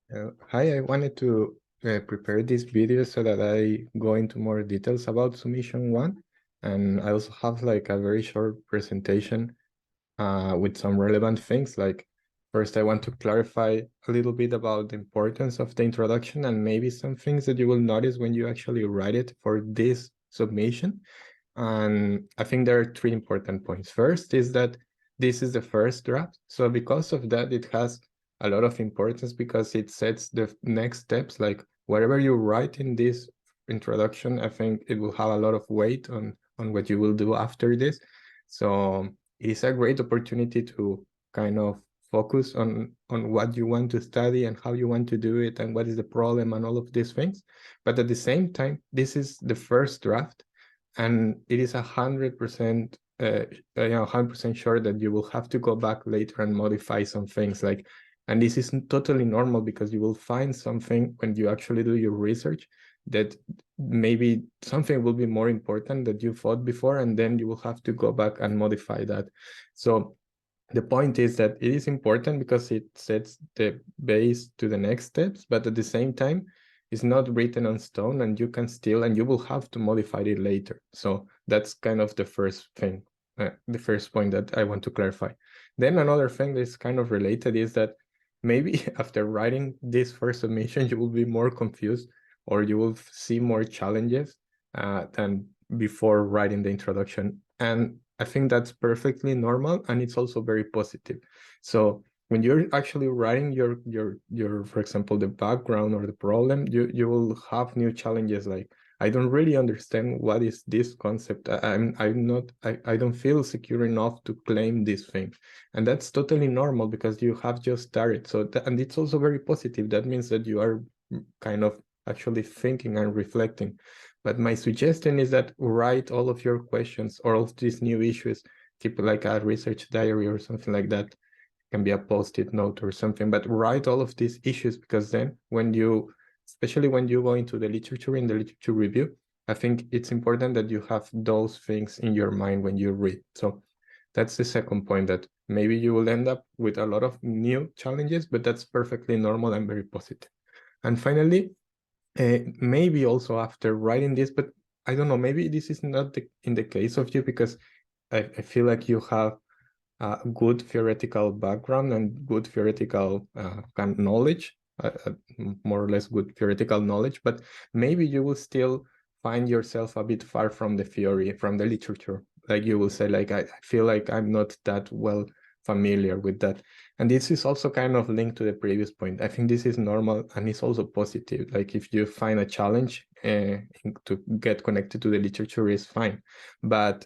Hi, I wanted to prepare this video so that I go into more details about submission one. And I also have like a very short presentation with some relevant things. Like first, I want to clarify a little bit about the importance of the introduction and maybe some things that you will notice when you actually write it for this submission. And I think there are three important points. First is that this is the first draft. So because of that, it has a lot of importance because it sets the next steps. Like whatever you write in this introduction, I think it will have a lot of weight on what you will do after this. So it is a great opportunity to kind of focus on what you want to study and how you want to do it and what is the problem and all of these things. But at the same time, this is the first draft and it is 100% 100% sure that you will have to go back later and modify some things. Like, and this is totally normal because you will find something when you actually do your research that maybe something will be more important that you thought before, and then you will have to go back and modify that. So the point is that it is important because it sets the base to the next steps, but at the same time, it's not written on stone and you can still, and you will have to modify it later. So that's kind of the first thing, the first point that I want to clarify. Then another thing that's kind of related is that maybe after writing this first submission, you will be more confused or you will see more challenges than before writing the introduction. And I think that's perfectly normal, and it's also very positive. So when you're actually writing your for example, the background or the problem, you will have new challenges. Like, I don't really understand what is this concept. I don't feel secure enough to claim this thing, and that's totally normal because you have just started. So and it's also very positive. That means that you are kind of actually thinking and reflecting. But my suggestion is that write all of your questions or all of these new issues, keep like a research diary or something like that. It can be a post-it note or something, but write all of these issues because then when you, especially when you go into the literature, in the literature review, I think it's important that you have those things in your mind when you read. So that's the second point, that maybe you will end up with a lot of new challenges, but that's perfectly normal and very positive. And finally, maybe also after writing this, but I don't know, maybe this is not in the case of you because I feel like you have a good theoretical background and good theoretical kind of knowledge, more or less good theoretical knowledge, but maybe you will still find yourself a bit far from the theory, from the literature. Like you will say, like, I feel like I'm not that well familiar with that. And this is also kind of linked to the previous point. I think this is normal and it's also positive. Like if you find a challenge to get connected to the literature is fine. But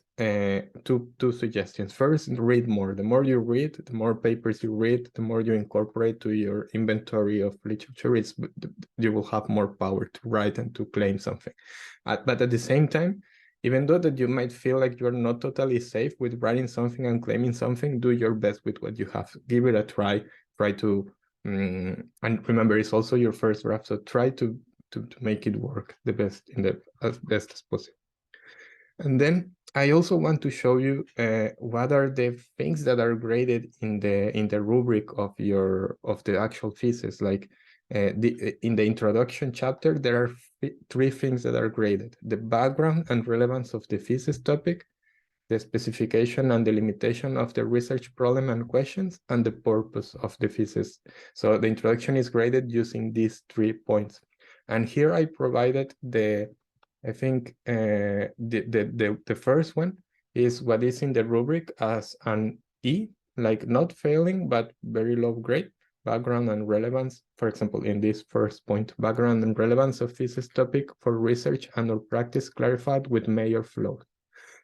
two suggestions. First, read more. The more you read, the more papers you read, the more you incorporate to your inventory of literature, you will have more power to write and to claim something. But at the same time, even though that you might feel like you're not totally safe with writing something and claiming something, do your best with what you have. Give it a try. Try to, and remember, it's also your first draft, so try to make it work the best as best as possible. And then I also want to show you what are the things that are graded in the rubric of the actual thesis. Like in the introduction chapter, there are three things that are graded: the background and relevance of the thesis topic, the specification and delimitation of the research problem and questions, and the purpose of the thesis. So the introduction is graded using these 3 points. And here I provided I think the first one is what is in the rubric as an E, like not failing, but very low grade. Background and relevance, for example, in this first point, background and relevance of thesis topic for research and or practice clarified with major flaws.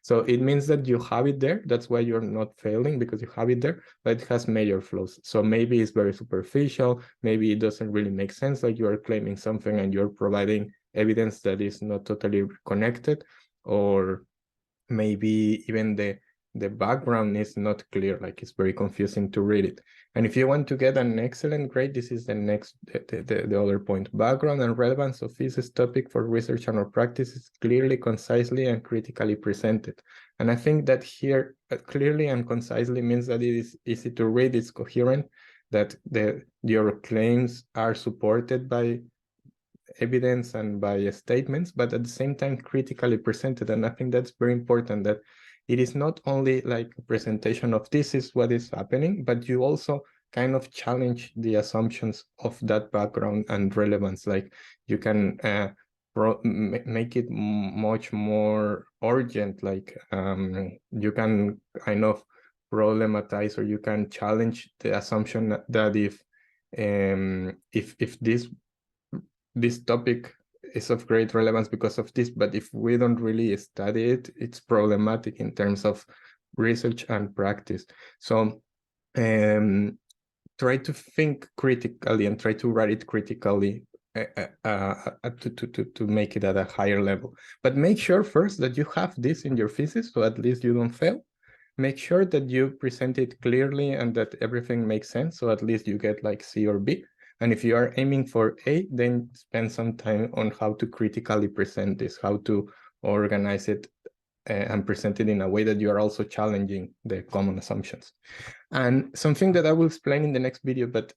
So it means that you have it there. That's why you're not failing, because you have it there, but it has major flaws. So maybe it's very superficial. Maybe it doesn't really make sense. Like you are claiming something and you're providing evidence that is not totally connected, or maybe even the background is not clear, like it's very confusing to read it. And if you want to get an excellent grade, this is the next, the other point. Background and relevance of thesis topic for research and or practice is clearly, concisely, and critically presented. And I think that here, clearly and concisely means that it is easy to read, it's coherent, that your claims are supported by evidence and by statements, but at the same time critically presented. And I think that's very important, that it is not only like a presentation of this is what is happening, but you also kind of challenge the assumptions of that background and relevance. Like you can make it much more urgent, like you can kind of problematize, or you can challenge the assumption that if this topic is of great relevance because of this, but if we don't really study it, it's problematic in terms of research and practice. So try to think critically and try to write it critically to make it at a higher level. But make sure first that you have this in your thesis, so at least you don't fail. Make sure that you present it clearly and that everything makes sense, so at least you get like C or B. And if you are aiming for A, then spend some time on how to critically present this, how to organize it and present it in a way that you are also challenging the common assumptions. And something that I will explain in the next video, but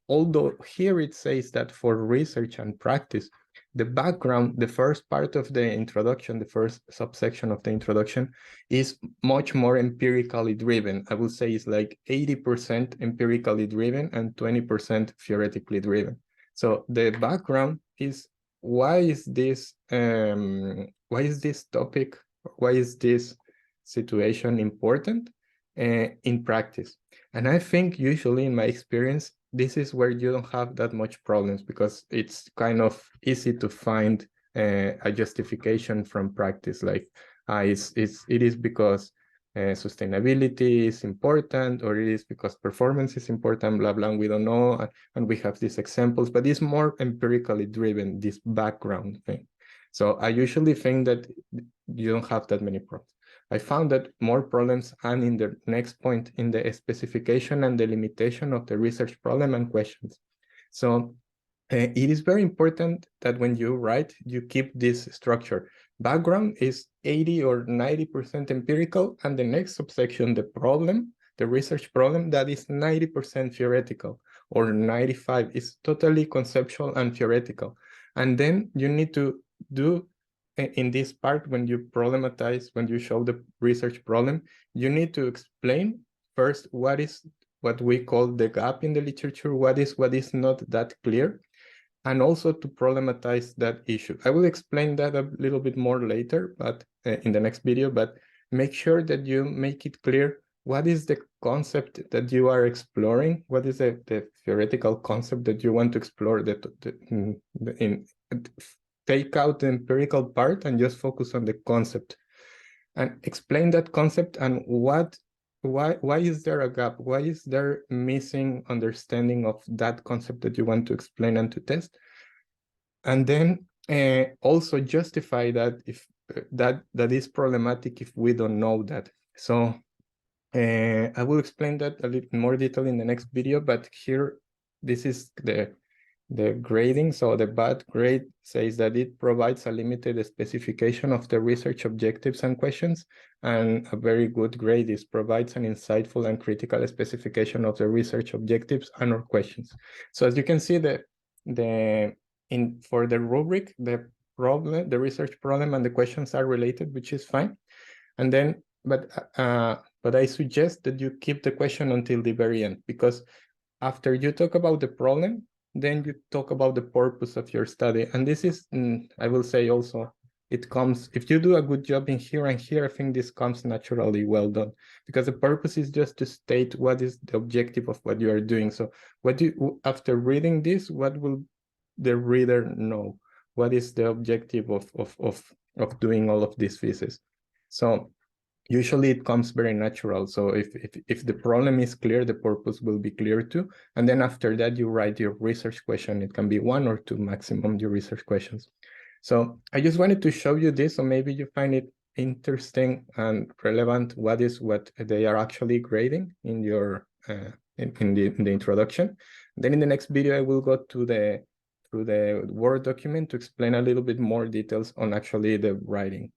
although here it says that for research and practice, the background, the first part of the introduction, the first subsection of the introduction is much more empirically driven. I would say it's like 80% empirically driven and 20% theoretically driven. So the background is why is this topic, why is this situation important in practice? And I think usually in my experience, this is where you don't have that much problems, because it's kind of easy to find a justification from practice, like it is because sustainability is important, or it is because performance is important, blah, blah, and we don't know, and we have these examples, but it's more empirically driven, this background thing. So I usually think that you don't have that many problems. I found that more problems are in the next point, in the specification and the limitation of the research problem and questions. So it is very important that when you write, you keep this structure. Background is 80 or 90% empirical, and the next subsection, the problem, the research problem, that is 90% theoretical, or 95 is totally conceptual and theoretical. And then you need to do in this part, when you problematize, when you show the research problem, you need to explain first what we call the gap in the literature, what is not that clear, and also to problematize that issue. I will explain that a little bit more later, but in the next video, but make sure that you make it clear what is the concept that you are exploring, what is the theoretical concept that you want to explore, take out the empirical part and just focus on the concept and explain that concept and why is there a gap? Why is there missing understanding of that concept that you want to explain and to test? And then also justify that if that is problematic if we don't know that. So I will explain that a little more detail in the next video, but here, this is the grading. So the bad grade says that it provides a limited specification of the research objectives and questions, and a very good grade is provides an insightful and critical specification of the research objectives and or questions. So as you can see, for the rubric, the research problem and the questions are related, which is fine. And then, but I suggest that you keep the question until the very end, because after you talk about the problem, then you talk about the purpose of your study. And this is, I will say also, it comes, if you do a good job in here and here, I think this comes naturally well done, because the purpose is just to state what is the objective of what you are doing. So after reading this, what will the reader know? What is the objective of doing all of these thesis? So usually it comes very natural. So if the problem is clear, the purpose will be clear too. And then after that, you write your research question. It can be 1 or 2 maximum, your research questions. So I just wanted to show you this, so maybe you find it interesting and relevant what they are actually grading in your in the introduction. Then in the next video, I will go to the Word document to explain a little bit more details on actually the writing.